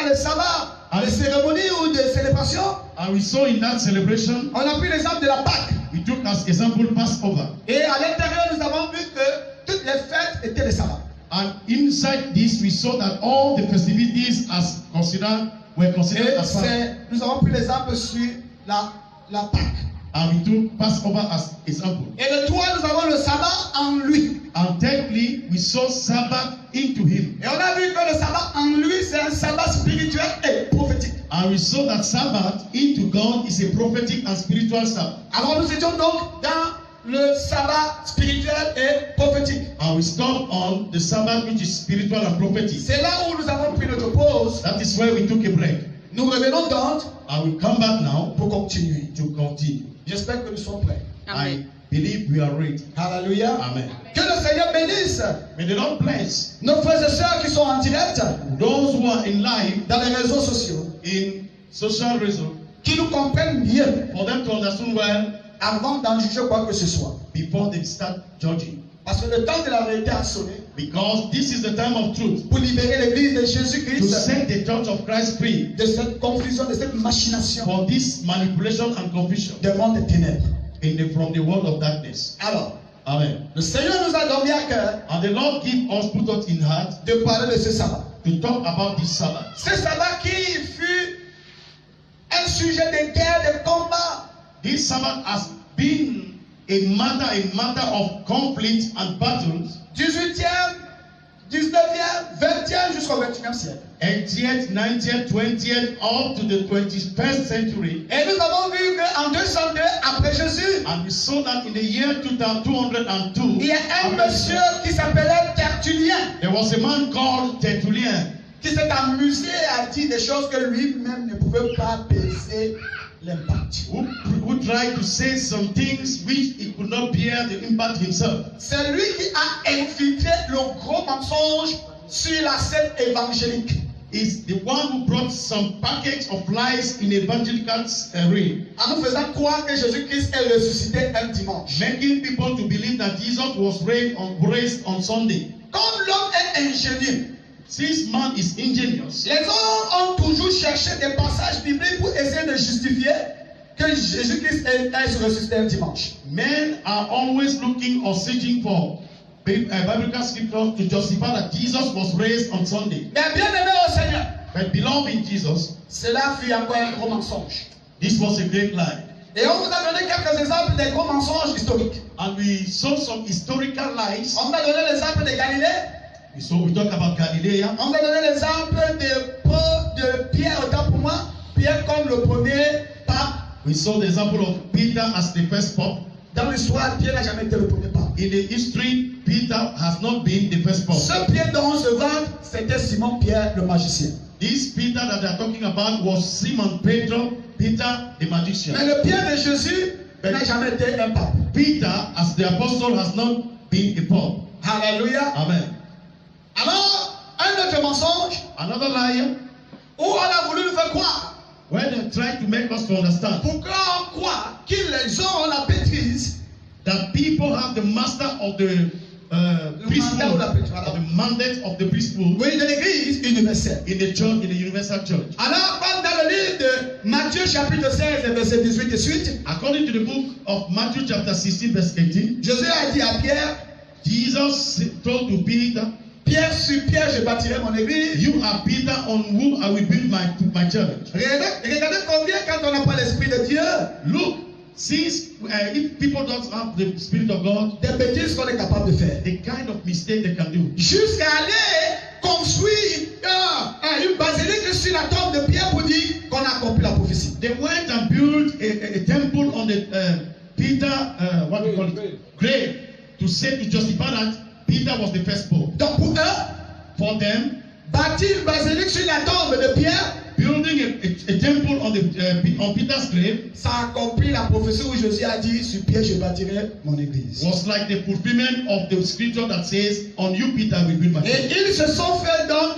le sabbat, les cérémonies ou des célébrations. And we saw in that celebration, On a pris l'exemple de la Pâque. we took as example Passover. Et à l'intérieur, nous avons vu que toutes les fêtes étaient les sabbats. And inside this, we saw that all the festivities were considered as Sabbath. Nous avons pris l'exemple sur la Pâque. And we took Passover as example. Et le 3, nous avons le sabbat en lui. And thirdly, we saw Sabbath into him. Et on a vu que le sabbat en lui, c'est un sabbat spirituel et prophétique. And we saw that Sabbath into God is a prophetic and spiritual Sabbath. Alors nous étions donc dans le sabbat spirituel et prophétique. And we stopped on the Sabbath which is spiritual and prophetic. C'est là où nous avons pris notre pause. That is where we took a break. Nous revenons donc And we come back now pour continuer. to continue. J'espère que nous sommes prêts. I believe we are ready. Alléluia. Amen. Que le Seigneur bénisse May the Lord bless nos frères et sœurs qui sont en direct those who are in live dans les réseaux sociaux, in social reason, qui nous comprennent mieux for them to understand well avant d'en juger quoi que ce soit. before they start judging. Parce que le temps de la vérité a sonné Because this is the time of truth pour libérer l'église de to Jésus-Christ set the church of Christ free de cette confusion, de cette machination for this manipulation and confusion du monde des ténèbres. from the world of darkness. Alors, Amen. le Seigneur nous a donné à cœur And the Lord put us in heart de parler de ce sabbat. to talk about this Sabbath. Ce sabbat qui fut un sujet de guerre, de combat. This Sabbath has been a matter of conflict and battles. 18e, 19e, 20e jusqu'au 21e siècle. 80th, 90th, 20th, up to the 21st century. Et nous avons vu qu'en 202 après Jésus, And we saw that in the year 2202, il y a un monsieur qui s'appelait Tertullien, there was a man called Tertullian qui s'est amusé à dire des choses que lui-même ne pouvait pas peser l'impact. who tried to say some things which he could not bear the impact himself. C'est lui qui a infiltré le gros mensonge sur la scène évangélique. Is the one who brought some package of lies in evangelical realm, En nous faisant croire que Jésus-Christ est ressuscité un dimanche. making people to believe that Jesus was raised on Sunday. Comme l'homme est ingénieux, Since man is ingenious, les hommes ont toujours cherché des passages bibliques pour essayer de justifier que Jésus-Christ est ressuscité un dimanche. men are always looking or searching for biblical scripture to justify that Jesus was raised on Sunday. Mais bien aimé au Seigneur, But beloved in Jesus, cela fut encore un gros mensonge. this was a great lie. Et on vous a donné quelques exemples des gros mensonges historiques. And we saw some historical lies. On vous a donné l'exemple de Galilée. So we talk about Galilee. On vous a donné l'exemple de Pierre, autant pour moi, Pierre comme le premier pape. We saw the example of Peter as the first pope. Dans l'histoire, Pierre n'a jamais été le premier pape. In the history, Peter has not been the first pope. Ce Pierre dont on se vante, c'était Simon Pierre le magicien. This Peter that they are talking about was Simon Peter the magician. Mais le Pierre de Jésus n'a jamais été un pape. Peter, as the apostle, has not been a pope. Alléluia. Amen. Alors, un autre mensonge Another liar, où on a voulu nous faire croire, where they try to make us to understand pour qu'on croit qu'ils ont la maîtrise, that people have the master of the priesthood, of the mandate of the priesthood oui, de l'église universelle. in the church, in the universal church. Alors, comme dans le livre de Matthieu chapitre 16, verset 18 et suite, According to the book of Matthew chapter 16 verse 18, Jésus a dit à Pierre, Jesus told to Peter, Pierre sur Pierre, je bâtirai mon église. you are Peter on whom I will build my church. Regardez combien quand on n'a pas l'esprit de Dieu, Look, since if people don't have the Spirit of God, des bêtises qu'on est capable de faire. the kind of mistake they can do. Jusqu'à aller construire une basilique sur la tombe de Pierre pour dire qu'on a accompli la prophétie. They went and built a temple on the Peter, what do you call it, grave, to justify that Peter was the first pope. Donc pour eux, For them, bâtir une basilique sur la tombe de Pierre, building a temple on Peter's grave ça accomplit la prophétie où Jésus a dit sur Pierre je bâtirai mon église. was like the fulfillment of the scripture that says, on you Peter will build my Et church. ils se sont fait donc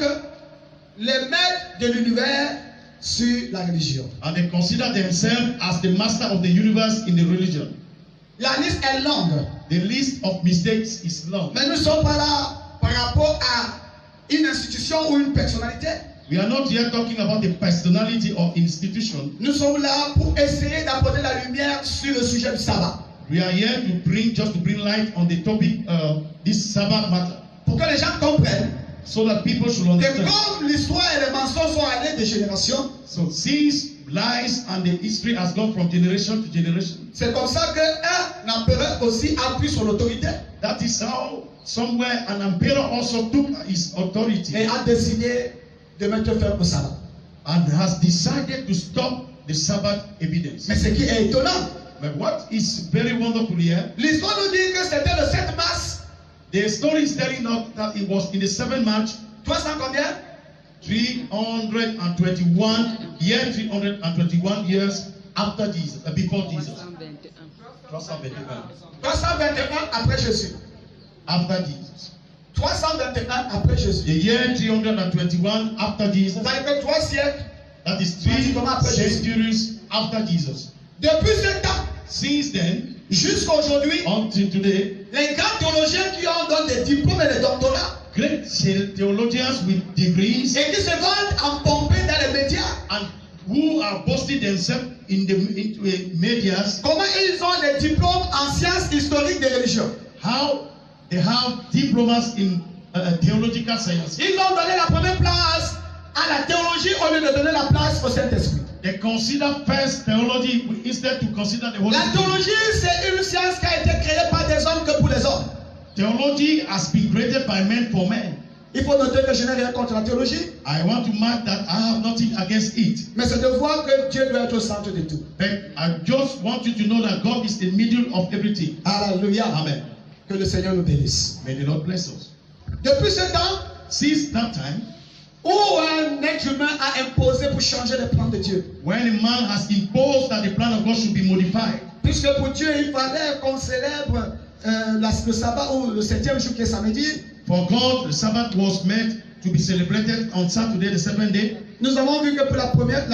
les maîtres de l'univers sur la religion. And they consider themselves as the master of the universe in the religion. La liste est longue, The list of mistakes is long. mais nous ne sommes pas là par rapport à une institution ou une personnalité. We are not here talking about the personality or institution. Nous sommes là pour essayer d'apporter la lumière sur le sujet du sabbat. We are here to bring light on the topic this Sabbath matter. Pour que les gens comprennent So that people should que understand. comme l'histoire et les mensonges sont allés de génération, So since lies and the history has gone from generation to generation, c'est comme ça qu'un empereur aussi a pris son autorité that is how somewhere an emperor also took his authority et a décidé de mettre fin au sabbat. and has decided to stop the Sabbath evidence. Mais ce qui est étonnant, But what is very wonderful here, l'histoire nous dit que c'était le 7 mars, the story is telling us that it was in the 7th March 300 combien? 321 years after Jesus, before Jesus. 321 après Jésus. After Jesus. 321 après Jésus. The year 321 after Jesus. C'est-à-dire que 3 siècles. That is 3 centuries after Jesus. Depuis ce temps, Since then, jusqu'à aujourd'hui, until today, les grands théologiens qui ont donné des diplômes et des doctorats great theologians with degrees et qui se vendent en pompée dans les médias, and who are boasting themselves into medias, comment ils ont des diplômes en sciences historiques des religions. how they have diplomas in theological science. Ils ont donné la première place à la théologie au lieu de donner la place au Saint-Esprit. They consider first theology instead to consider the Holy La Spirit. théologie, c'est une science qui a été créée par des hommes que pour les hommes. Theology has been created by men for men. Il faut noter que je n'ai rien contre la théologie, I want to mark that I have nothing against it. mais c'est de voir que Dieu doit être au centre de tout. But I just want you to know that God is the middle of everything. Alléluia. Amen. Que le Seigneur nous bénisse. May the Lord bless us. Depuis ce temps Since that time, où un être humain a imposé pour changer les plans de Dieu, when a man has imposed that the plan of God should be modified, puisque pour Dieu il fallait qu'on célèbre le sabbat ou le 7e jour qui est samedi, for God the Sabbath was meant to be celebrated on Saturday, the 7th day. nous avons vu que pour la première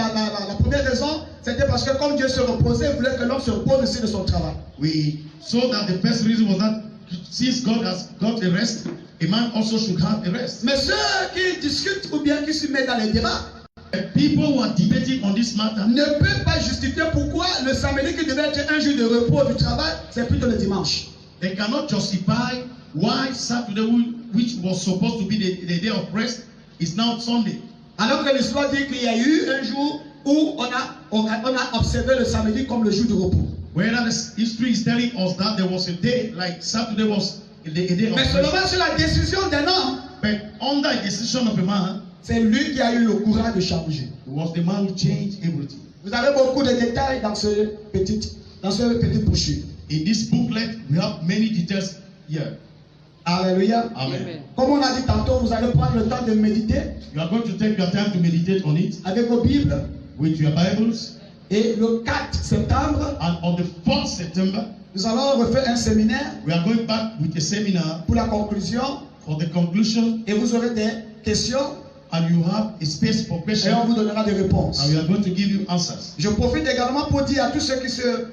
raison, c'était parce que comme Dieu se reposait, il voulait que l'homme se repose aussi de son travail. We saw that the first reason was that since God has got a rest, a man also should have a rest. Mais ceux qui discutent ou bien qui se mettent dans les débats And people who are debating on this matter ne peuvent pas justifier pourquoi le samedi qui devait être un jour de repos du travail, c'est plutôt le dimanche. they cannot justify why Saturday, which was supposed to be the day of rest, is now Sunday. Alors que l'histoire dit qu'il y a eu un jour où on a observé le samedi comme le jour de repos. Whereas history is telling us that there was a day like Saturday was a day of Mais rest. seulement sur la décision d'un homme, But under the decision of a man, c'est lui qui a eu le courage de changer. it was the man who changed everything. Vous avez beaucoup de détails dans ce petit brochure. In this booklet, we have many details here. Alléluia. Amen. Comme on a dit tantôt, vous allez prendre le temps de méditer You are going to take your time to meditate on it avec vos Bibles. with your Bibles. Et le 4 septembre, And on the 4th September, nous allons refaire un séminaire we are going back with a seminar pour la conclusion. for the conclusion, Et vous aurez des questions and you have a space for et on questions, vous donnera des réponses. and we are going to give you answers. Je profite également pour dire à tous ceux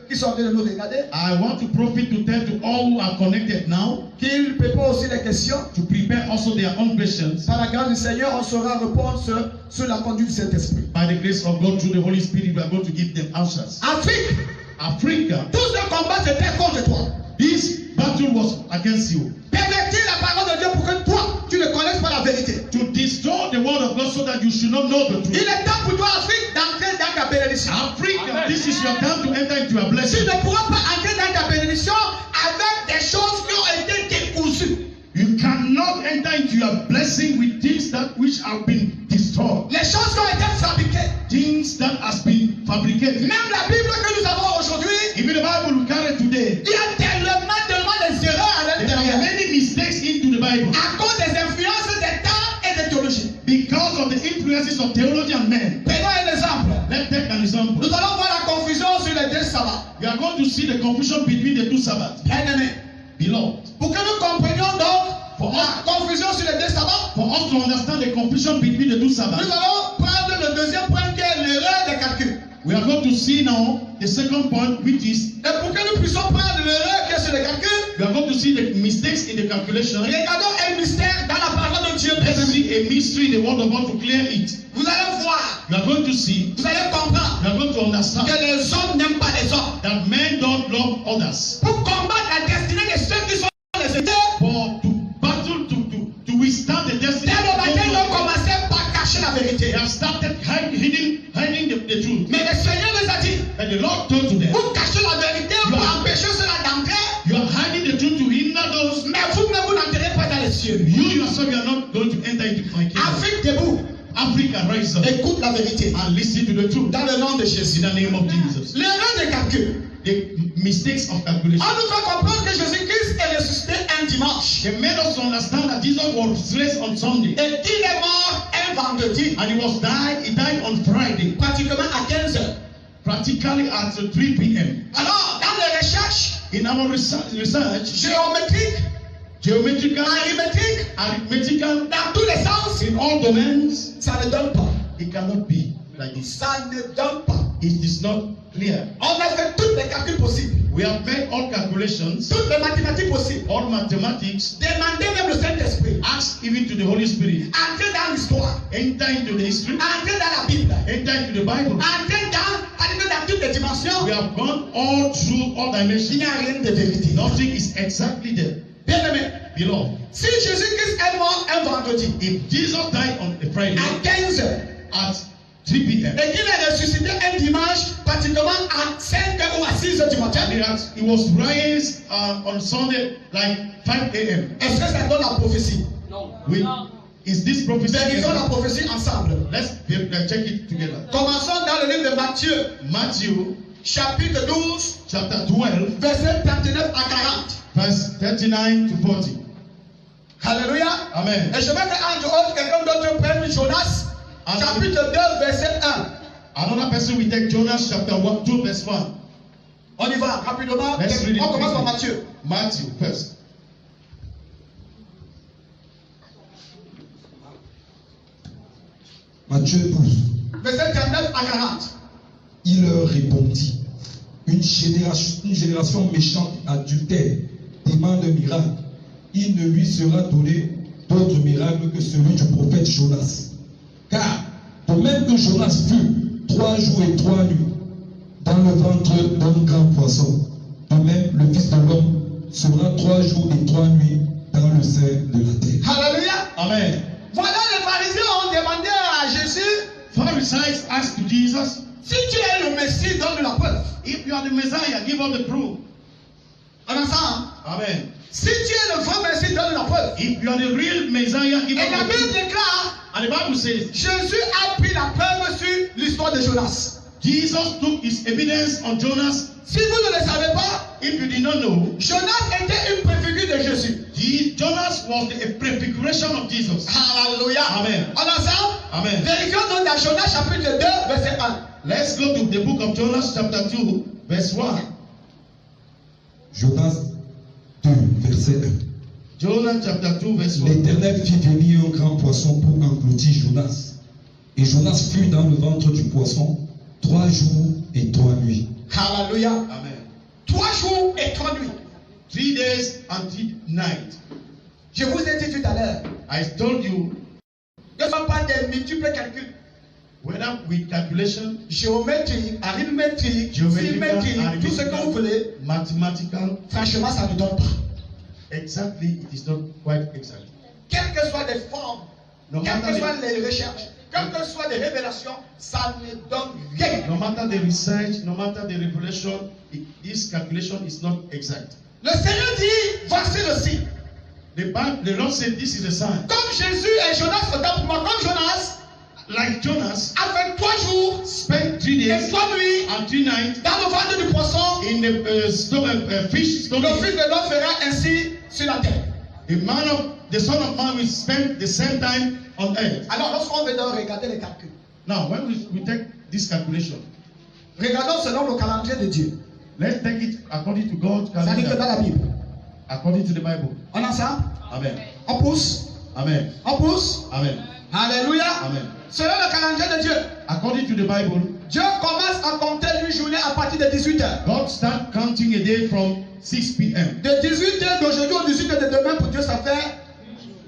qui sont en train de nous regarder I want to profit to tell to all who are connected now qu'ils préparent aussi les questions. to prepare also their own questions. Par la grâce du Seigneur, on saura répondre sur la conduite du Saint-Esprit. By the grace of God, through the Holy Spirit, we are going to give them answers. Afrique, Africa, tout ce combat c'était contre toi. this battle was against you. Pervertir la parole de Dieu pour que toi, tu ne connaisses pas la vérité. To destroy the word of God so that you should not know the Il truth. est temps pour toi, Afrique, d'entrer dans ta bénédiction. Africa, this is your time to enter into a Tu blessing. ne pourras pas entrer dans ta bénédiction avec des choses qui ont été décousues. You cannot enter into your blessing with things that which have been destroyed, Les choses qui ont été fabriquées. things that has been fabricated. Même la Bible que nous avons aujourd'hui, Even the Bible we carry today, il y a tellement des erreurs à there are l'intérieur. many mistakes into the Bible À cause des influences des temps et des théologies. because of the influences of theology and men. Prenons un exemple. Let's take an example. Nous allons voir la confusion sur les deux sabbats. We are going to see the confusion between the two Sabbaths. Bien-aimés, Beloved, pour que nous comprenions donc la confusion sur les deux sabbats, for us to understand the confusion between the two nous Sabbaths, allons prendre le deuxième point qui est l'erreur des calculs. we are going to see now the second point, which is Et pour que nous puissions prendre l'erreur qui est sur les calculs, we are going to see the mistakes in the calculation. regardons un mystère dans la parole de Dieu Let's précis. see a mystery in the word of God to clear it. Vous allez voir, You are going to see, vous allez comprendre you are going to understand que les hommes n'aiment pas les hommes. that men don't love others. Pour combattre la destinée de ceux qui sont les étés, For to battle, to withstand the destiny. dès le matin, ils ont They commencé par cacher la vérité. have started hiding the truth. Mais le Seigneur les a dit, And the Lord told to them, vous cachez la vérité pour empêcher cela d'entrer, you are hiding the truth to hinder those. mais vous-même, vous n'entrez pas dans les cieux. You yourself, you are not going to enter into my kingdom. Afrique debout, Africa, rise up écoute la vérité. and listen to the truth. Dans le nom de In Jésus. the name of Jesus. L'erreur de calcul. The mistakes of calculation. On nous fait comprendre que Jésus-Christ est ressuscité un dimanche. They made us understand that Jesus was raised on Sunday Et il est mort un vendredi, and he died on Friday, pratiquement à 15 heures. practically at 3 p.m. Alors, dans les recherches In our research géométriques, geometrical, arithmétiques, dans tous les sens, in all domains, ça ne donne pas. it cannot be like this. Ça ne donne pas. It is not clear. On a fait toutes les calculs possibles, We have made all calculations, toutes les mathématiques possibles. all mathematics, Demandez même le Saint-Esprit. ask even to the Holy Spirit, Entrez dans l'histoire. enter into the history, Entrez dans la Bible. enter into the Bible. Entrez dans toutes les dimensions. We have gone all through all Il dimensions. n'y a rien de vérité. Nothing is exactly there. Bien aimé, Beloved, si Jésus-Christ est mort un vendredi if Jesus died on a Friday à 15 heures at 3 p.m. et qu'il est ressuscité un dimanche pratiquement à 5 heures ou à 6 heures du matin, and he was raised on Sunday like 5 a.m. est-ce que ça donne la prophétie? Is this prophecy? Vérifions la prophétie ensemble. Let's check it together. Commençons dans le livre de Matthieu, Matthew chapitre 12, chapter 12, versets 39 à 40. verse 39 to 40. Alléluia. Amen. Et je vais que entre autres, quelqu'un d'autre prenne Jonas, chapitre 2, verset 1. Another person will take Jonas chapter 2, verse 1. On y va rapidement. Let's read it On commence par quickly. Matthieu. Matthew first. Matthieu 12. Verset 39 à 40. Il leur répondit, une génération méchante, adultère, demande un miracle. Il ne lui sera donné d'autre miracle que celui du prophète Jonas. Car, de même que Jonas fut 3 jours et 3 nuits dans le ventre d'un grand poisson, de même le Fils de l'homme sera 3 jours et 3 nuits dans le sein de la terre. Alléluia. Amen. Voilà, les pharisiens ont demandé à Jésus, Pharisees asked Jesus, si tu es le Messie, donne la preuve. if you are the Messiah, give us the proof. On entend? Amen. Si tu es le vrai Messie, donne la preuve. If you are the real Messiah, give Et la us the Bible proof. déclare, And the Bible says, Jésus a pris la preuve sur l'histoire de Jonas. Jesus took his evidence on Jonas. Si vous ne le savez pas, If you did not know, Jonas était une préfigure de Jésus. Jonas was a prefiguration of Jesus. Alléluia. Amen. On ensemble? Amen. Vérifions donc dans Jonas chapitre 2, verset 1. Let's go to the book of Jonas, chapter 2, verse 1. Jonas 2, verset 1. Jonas, chapter 2, verse 1. L'Éternel fit venir un grand poisson pour engloutir Jonas. Et Jonas fut dans le ventre du poisson 3 jours et 3 nuits. Alléluia. Amen. 3 jours et 3 nuits. 3 days and 3 nights. Je vous ai dit tout à l'heure, I told you, ne sont pas des multiples calculs. whether with calculation, Géométrie, arithmétique, geometrical, symétrie, tout ce que vous voulez, mathematical, franchement, ça ne donne pas. exactly, it is not quite exact. Quelles que soient les formes, No quelles que matter soient the, les recherches, quelles que soient les révélations, ça ne donne rien. no matter the research, no matter the revelation, this calculation is not exact. Le Seigneur dit, voici le signe. The Lord said, this is a sign. Comme Jésus et Jonas, autant pour moi, comme Jonas Like Jonas a fait 3 jours spent 3 et days 3 nuits and 3 nights dans le ventre du poisson, in the fish le stomach. Fils de l'homme fera ainsi sur la terre. The Son of Man will spend the same time on earth. Alors, lorsqu'on veut donc regarder les calculs, Now, when we take this calculation, regardons selon le calendrier de Dieu. let's take it according to God's Ça dit que dans calendar, la Bible. according to the Bible. On ensemble? Amen. On pousse. Amen. On pousse. Amen. Alléluia. Amen. Selon le calendrier de Dieu, According to the Bible, Dieu commence à compter une journée à partir de 18h. God start counting a day from 6 p.m. De 18h d'aujourd'hui au 18h de demain, pour Dieu, ça fait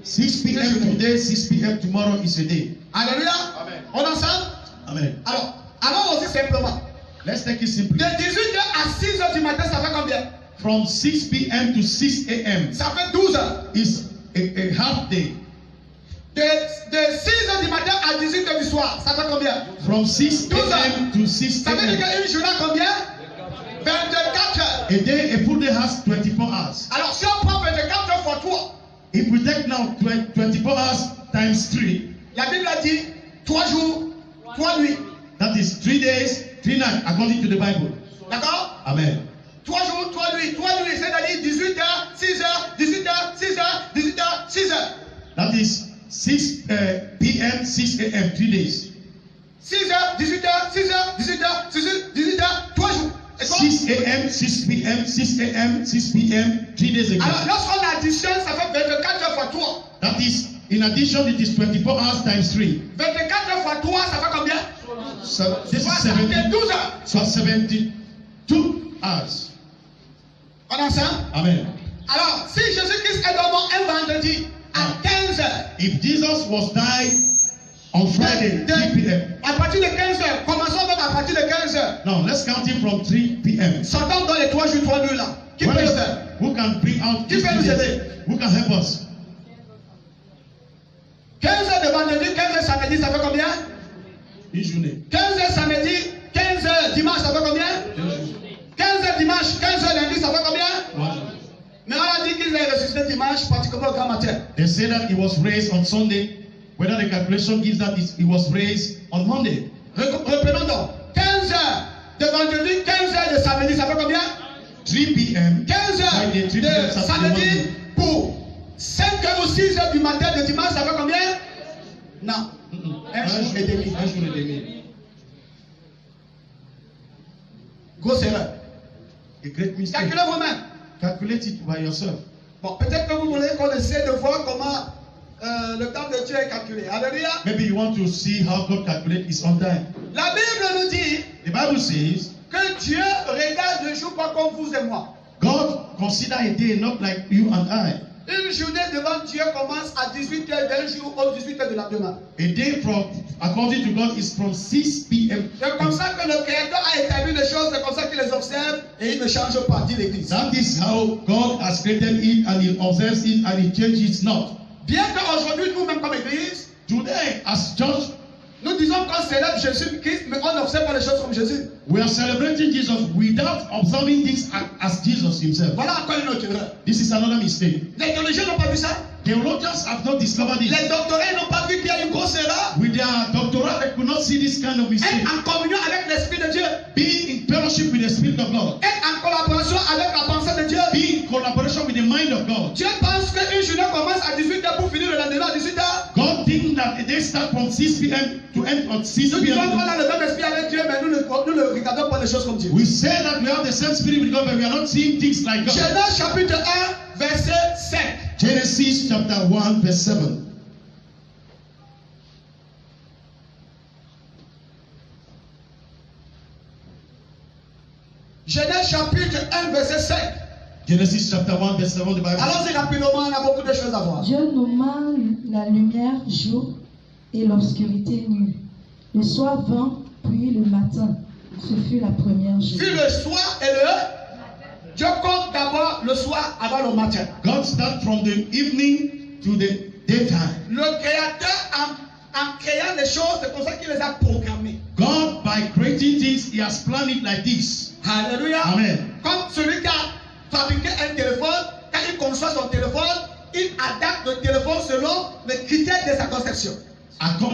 6 p.m. today, 6 p.m. tomorrow is a day. Alléluia. Amen. On est ensemble? Amen. Alors, allons aussi simplement. Let's take it simply. De 18h à 6h du matin, ça fait combien? From 6 p.m. to 6 a.m. Ça fait 12 heures. is a half day. De 6h du matin à 18h du soir, ça fait combien? From 6 a.m. to 6 Ça veut dire a.m. qu'une journée a combien? 24 heures. A day, a full day has 24 hours. Alors, si on prend 24 heures fois 3, If we take now 24 hours times 3, la Bible a dit 3 jours, 3 nuits. that is 3 days, 3 nights, according to the Bible. D'accord? Amen. 3 jours, 3 nuits, 3 nuits, c'est-à-dire 18h, 6h, 18h, 6h, 18h, 6h. That is 6 p.m., 6 a.m., 3 days. 6h, 18h, 6h, 18h, 18h, 3 jours. 6 a.m., 6 p.m., 6 a.m., 6 p.m., 3 days ago. Alors, lorsqu'on additionne, ça fait 24 heures fois 3. That is, in addition, it is 24 hours times 3. 24 heures fois 3, ça fait combien? So this is 72 heures. So 72 hours. On est ensemble? Amen. Alors, si Jésus-Christ est mort un vendredi à 15 heures, If Jesus was died on Friday, 3 p.m. à partir de 15 heures, commençons donc à partir de 15 heures. Now let's count it from 3 p.m. Sortons dans les 3 jours, 3 nuits là. Qui peut le faire? Who can bring out Qui these peut nous 3 aider? days? Who can help us? 15 heures de vendredi, 15 heures samedi, ça fait combien? Une journée. 15 heures samedi, 15 heures dimanche, ça fait combien? 15 heures dimanche, 15 heures lundi, ça fait combien? Mais on a dit qu'il est ressuscité dimanche, particulièrement au grand matin. They say that he was raised on Sunday. Whether the calculation gives that he was raised on Monday. Reprenons donc. 15 heures de vendredi, 15 heures de samedi, ça fait combien? 3 p.m. 15 heures Friday, 3 p.m. de Saturday, samedi Monday. pour 5 heures ou 6 heures du matin de dimanche, ça fait combien? Non. Un jour et demi. Un jour et demi. Grosse erreur. A great mistake. Calculez vous-même. Calculate it by yourself. Bon, peut-être que vous voulez qu'on essaie de voir comment le temps de Dieu est calculé. Alléluia. Maybe you want to see how God calculates his own time. La Bible nous dit The Bible says que Dieu regarde le jour pas comme vous et moi. God consider a day not like you and I. Une journée devant Dieu commence à 18h d'un jour au 18h de la demain. A day from, according to God, is from 6 p.m. C'est comme ça que le Créateur a établi les choses, c'est comme ça qu'il les observe et il ne change pas, dit l'Église. That is how God has created it, and He observes it, and He changes it not. Bien qu'aujourd'hui, nous-mêmes comme Église, Today, as church, nous disons qu'on célèbre Jésus-Christ, mais on n'observe pas les choses comme Jésus. we are celebrating Jesus without observing things as Jesus Himself. Voilà encore une autre erreur. This is another mistake. Les théologiens n'ont pas vu ça. Theologians have not discovered it. Les doctorats n'ont pas vu qu'il y a une grosse erreur. With their doctorate, they could not see this kind of mistake. Être en communion avec l'Esprit de Dieu. Being in fellowship with the Spirit of God. Être en collaboration avec la pensée de Dieu. Be in collaboration with the mind of God. Dieu pense qu'une journée commence à 18h pour finir le lendemain à 18h. God thinks that they start from 6 p.m. to end at 6 Nous disons qu'on p.m. a le même esprit avec Dieu, mais nous ne regardons pas les choses comme Dieu. We say that we have the same spirit with God, but we are not seeing things like God. Genèse chapitre 1, verset 5. Genesis chapter 1, verse 7. Genèse chapitre 1, verset 5. Genesis chapter 1, verse 7, the Bible says, Allons-y rapidement, on a beaucoup de choses à voir. Dieu nomma la lumière jour et l'obscurité nuit. Le soir vint, puis le matin. Ce fut la première journée. Puis le soir et le... Dieu compte d'abord le soir avant le matin. God starts from the evening to the daytime. Le Créateur, en créant les choses, c'est comme ça qu'il les a programmées. God, by creating things, He has planned it like this. Alléluia. Amen. Comme celui qui a fabriqué un téléphone, quand il conçoit son téléphone, il adapte le téléphone selon les critères de sa conception.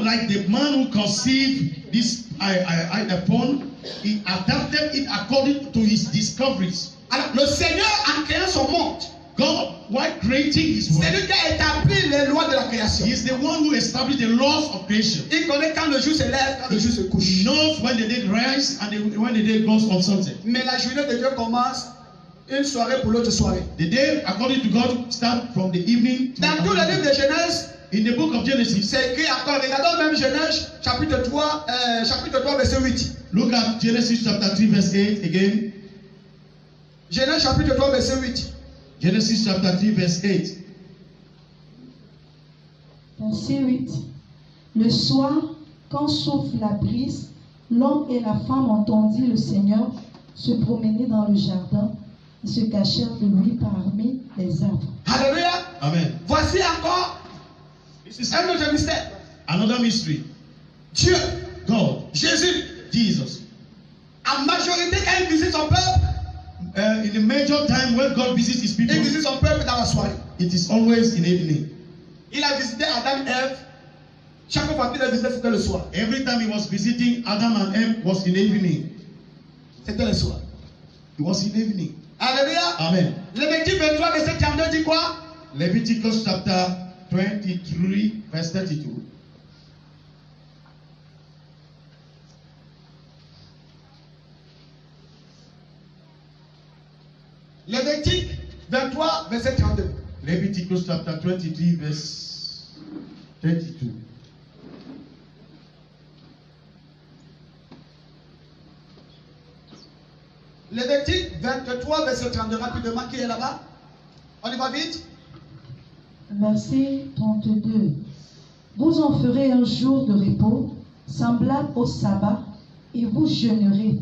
Like the man who conceived this iPhone, he adapted it according to his discoveries. Alors, le Seigneur, en créant son monde, God, while creating His c'est world, lui qui a établi les lois de la création. He is the one who established the laws of creation. Il connaît quand le jour se lève, quand le jour se He couche. knows when the day rises and when the day goes on sunset. Mais la journée de Dieu commence une soirée pour l'autre soirée. The day, according to God, starts from the evening to Dans tout le livre de Genèse, in the book of Genesis. c'est écrit encore. Regardons même Genèse chapitre 3, verset 8. Look at Genesis chapter 3, verse 8 again. Genèse chapitre 3, verset 8. Genesis chapter 3, verse 8. Verset 8. Le soir, quand souffle la brise, l'homme et la femme entendirent le Seigneur se promener dans le jardin et se cachèrent de lui parmi les arbres. Alléluia. Amen. Voici encore This is un autre mystère. another mystery. Dieu, God, Jésus, Jesus. en majorité, quand il visite son peuple, In the major time when God visits his people, il visite son peuple dans la soirée. it is always in evening. Il a visité Adam et Ève. Chaque fois qu'il a visité, c'était le soir. Every time he was visiting Adam and Eve was in evening. C'était le soir. It was in evening. Alléluia. Amen. Lévitique 23, verset 32 dit quoi? Leviticus chapter 23, verse 32. Lévitique 23, verset 32. Leviticus chapter 23, verse 32. Lévitique 23, verset 32. Rapidement, qui est là-bas? On y va vite. Verset 32. Vous en ferez un jour de repos, semblable au sabbat, et vous jeûnerez.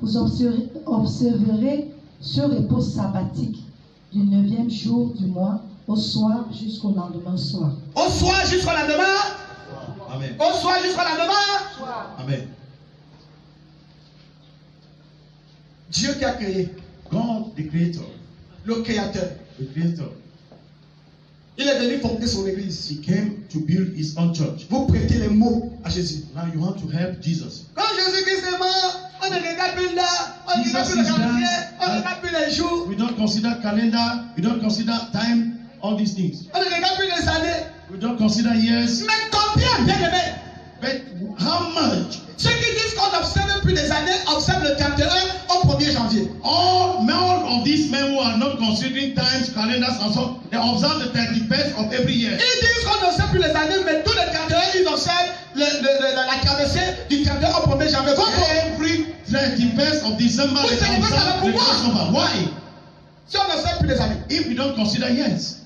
Vous observerez ce repos sabbatique du 9e jour du mois, au soir jusqu'au lendemain soir. Au soir jusqu'au lendemain. Amen. Au soir jusqu'au lendemain. Amen. Dieu qui a créé, God, the creator, le créateur, il est venu fonder son église. he came to build his own church. Vous prêtez les mots à Jésus. Now you want to help Jesus. Quand Jésus-Christ est mort, on ne regarde plus l'heure, on ne regarde plus le Jesus is calendrier, on ne done. regarde plus les jours, We don't consider calendar, we don't consider time, all these things. on ne regarde plus les années. We don't consider years. Mais combien, bien aimé? But how much? Ceux qui disent qu'on n'observe plus les années observent le 31 au 1er janvier. All of these men who are not considering times, calendars, and so they observe the 31st of every year. Ils disent qu'on n'observe plus les années, mais tous les 31, ils observent la traversée du 31 au 1er janvier. Every 31st of December, Oui, they c'est observe ça, the pourquoi? Passover. Why? Si on n'observe plus les années. If we don't consider years,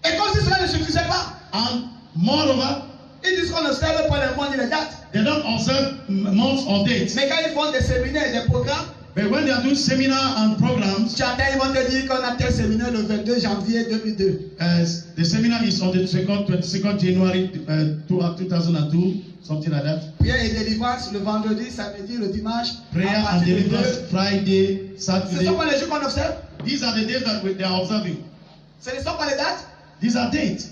Et comme si cela ne suffisait pas, and moreover, ils disent qu'on n'observe pas les mois ni les dates. they don't observe months or dates. Mais quand ils font des séminaires et des programmes, But when they are doing seminar and programs, tu attends, ils vont te dire qu'on a tel séminaire le 22 janvier 2002. the seminar is on the 22nd January 2002, something like that. Prière et délivrance le vendredi, samedi, le dimanche. Prayer à and partir de deliverance 2. Friday, Ce Saturday. sont pas les jours qu'on observe. These are the days that they are observing. Ce ne sont pas les dates. These are dates.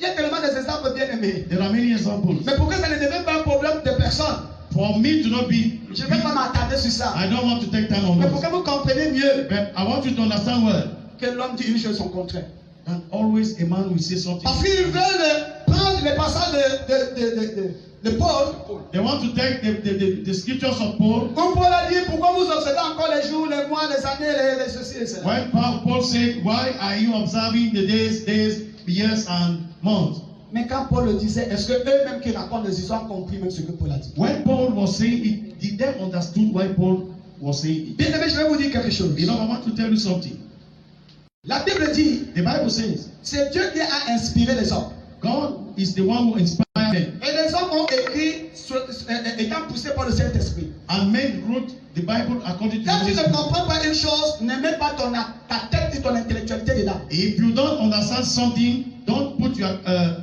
Il y a tellement des exemples bien aimés. There are many examples. Mais pour que ça ne devienne pas un problème de personne, For me to not be, je ne vais pas m'attarder sur ça. I don't want to take time on Mais pour this. que vous compreniez mieux But I want you to understand well que l'homme dit une chose son contraire. that always a man will say something. Parce qu'ils veulent prendre les passages de Paul. They want to take the scriptures of Paul. Comme Paul a dit, pourquoi vous observez encore les jours, les mois, les années, les ceci et cela. When Paul said, why are you observing the days, years and months? Mais quand Paul le disait, est-ce que eux-mêmes qui racontent les histoires ont compris même ce que Paul a dit? When Paul was saying it, did they understood why Paul was saying it? Bien aimé, je vais vous dire quelque chose. You know, I want to tell you something. La Bible dit, The Bible says, c'est Dieu qui a inspiré les hommes. God is the one who inspired them. Et les hommes ont écrit, étant poussés par le Saint-Esprit. And men wrote the Bible according to the Quand tu Holy ne Spirit. comprends pas une chose, ne mets pas ta tête et ton intellectualité dedans. If you don't understand something, don't put your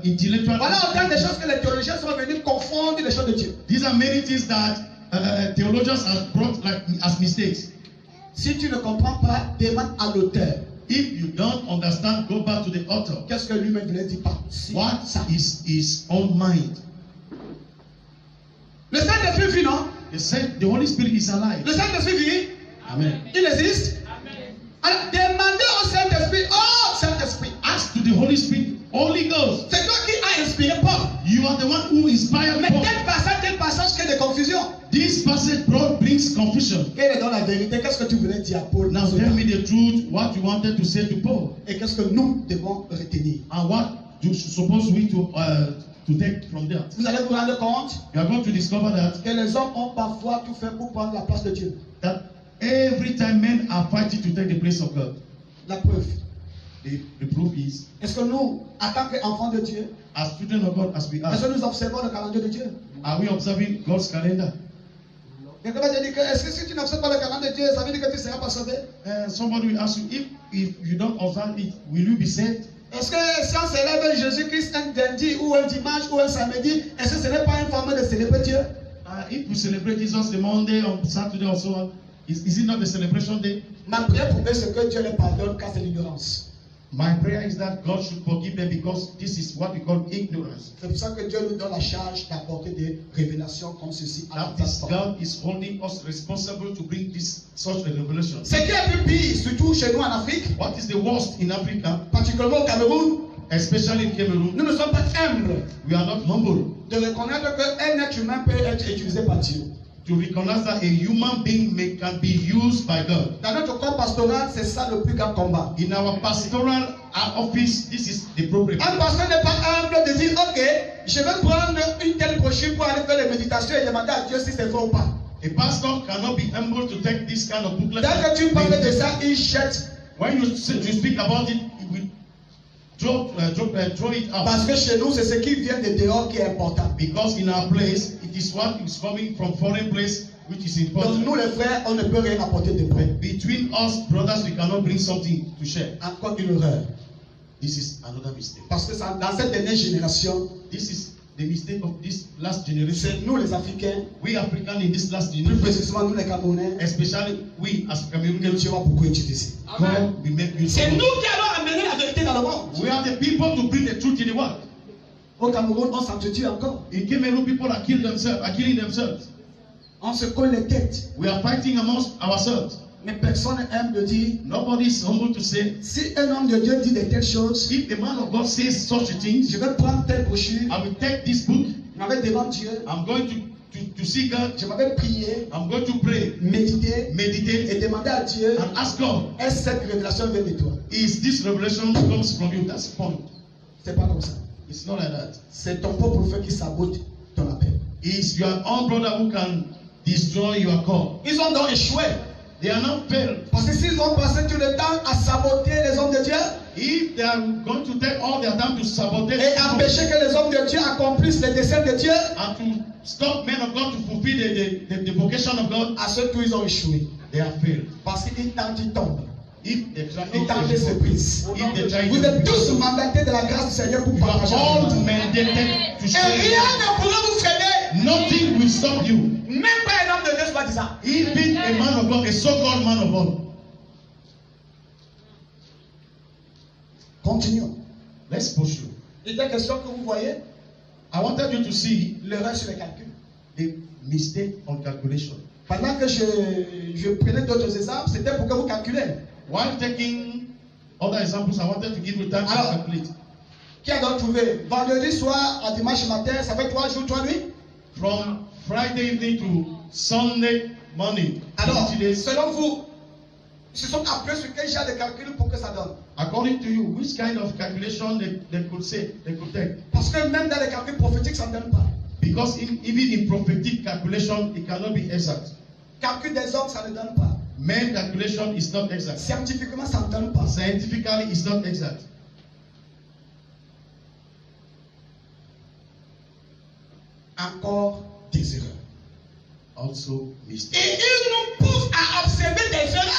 intellectual. Voilà autant de choses que les théologiens sont venus confondre les choses de Dieu. These are many things that theologians have brought like as mistakes. Si tu ne comprends pas, demande à l'auteur. If you don't understand, go back to the author. Qu'est-ce que lui-même voulait dire par ci, What ça. is his own mind? Le Saint-Esprit vit, non? He said the Holy Spirit is alive. Le Saint-Esprit vit. Amen. Il existe. Alors, demandez au Saint-Esprit, oh Saint-Esprit, Ask to the Holy Spirit, Holy Ghost. c'est toi qui as inspiré Paul. You are the one who inspired Mais Paul. quel passage crée des confusions? This passage brings confusion. Quelle est donc la vérité? Qu'est-ce que tu voulais dire à Paul? Now tell me the truth, what you wanted to say to Paul, Et qu'est-ce que nous devons retenir? and what you suppose we to take from that. Vous allez vous rendre compte You are going to discover that que les hommes ont parfois tout fait pour prendre la place de Dieu. every time men are fighting to take the place of God. La preuve. The proof is, est-ce que nous, en tant qu'enfants de Dieu, as children of God, as we est-ce are, que nous observons le calendrier de Dieu? are we observing God's calendar? Quelqu'un va te dire que est-ce que si tu n'observes pas le calendrier de Dieu, ça veut dire que tu ne seras pas sauvé? Somebody will ask you, if you don't observe it, will you be saved? Est-ce que si on célèbre Jésus-Christ un lundi ou un dimanche ou un samedi, est-ce que ce n'est pas une forme de célébrer Dieu? If we celebrate Jesus the Monday, on Saturday, or so on, is it not the celebration day? Ma prière pour eux, c'est que Dieu les pardonne car c'est l'ignorance. My prayer is that God should forgive them because this is what we call ignorance. C'est pour ça que Dieu nous donne la charge d'apporter des révélations comme ceci à That is, notre God is holding us responsible to bring this such a revelation. Ce qui est plus pire, surtout chez nous en Afrique, What is the worst in Africa, particulièrement au Cameroun, especially in Cameroon? nous ne sommes pas humbles We are not humble de reconnaître qu'un être humain peut être utilisé par Dieu. to recognize that a human being can be used by God. Dans notre corps pastoral, c'est ça le plus grand combat. In our pastoral office, this is the problem. Un pasteur n'est pas humble de dire, ok, je vais prendre une telle brochure pour aller faire les méditations et demander à Dieu si c'est vrai ou pas. A pastor cannot be humble to take this kind of booklet. Dès que tu parles de ça, il jette. When you speak about it, he will throw it out. Parce que chez nous, c'est ce qui vient de dehors qui est important. Because in our place, it is what is coming from foreign place which is Donc important. nous les frères, on ne peut rien apporter de près. Between us, brothers, we cannot bring something to share. Encore une erreur. This is another mistake. Parce que dans cette dernière génération, This is the mistake of this last generation. c'est nous les Africains, We Africans in this last plus generation, précisément nous les Camerounais, especially we as que Cameroonians, Dieu va beaucoup utiliser. God will make use C'est of nous us. qui allons amener la vérité dans le monde. We are the people to bring the truth in the world. Au Cameroun, on s'entretue encore. In Cameroon, people are killing themselves. On se colle les têtes. We are fighting amongst ourselves. Mais personne n'aime de dire, Nobody is humble to say, si un homme de Dieu dit de telles choses, if a man of God says such a thing, je vais prendre telle brochure, I will take this book, je m'avais devant Dieu, I'm going to see God, je m'avais prié, I'm going to pray, méditer meditate, et demander à Dieu, and ask God, est-ce que cette révélation vient de toi? is this revelation comes from you? That's the point. C'est pas comme ça. It's not like that. C'est ton propre feu qui sabote ton appel. It's your own brother who can destroy your call. Ils ont donc échoué. They are not failed. Parce que s'ils ont passé tout le temps à saboter les hommes de Dieu If they are going to take all their time to sabotage et people empêcher que les hommes de Dieu accomplissent les desseins de Dieu, and to stop men of God to fulfill the vocation of God, à ce tour ils ont échoué. they are failed. Parce qu'ils tentent, ils tombent. If they try Ils tentent, ils se brisent. if they try Vous êtes to, tous mandatés de la grâce du Seigneur pour you are partager. all la grâce. mandated to Et share. rien ne pourra vous freiner. Nothing will stop you. Même pas un homme de Dieu soi-disant. Even a man of God, a so-called man of God. Continuons. Let's pursue. Il y a une question que vous voyez, I wanted you to see l'erreur sur les calculs. the mistake on calculation. Pendant que je prenais d'autres exemples, c'était pour que vous calculez. While taking other examples, I wanted to give you time to Alors, calculate. Qui a donc trouvé? Vendredi soir à dimanche matin, ça fait 3 jours, 3 nuits. From Friday evening to Sunday morning. Alors, 20 days. selon vous, ils se sont appelés sur quel genre de calcul pour que ça donne? According to you, which kind of calculation they could take? Parce que même dans les calculs prophétiques, ça ne donne pas. Because even in prophetic calculation, it cannot be exact. Calcul des hommes, ça ne donne pas. Man calculation is not exact. Scientifiquement, ça ne donne pas. Scientifically, it's not exact. Encore des erreurs. Also Et mistakes. ils nous poussent à observer des erreurs.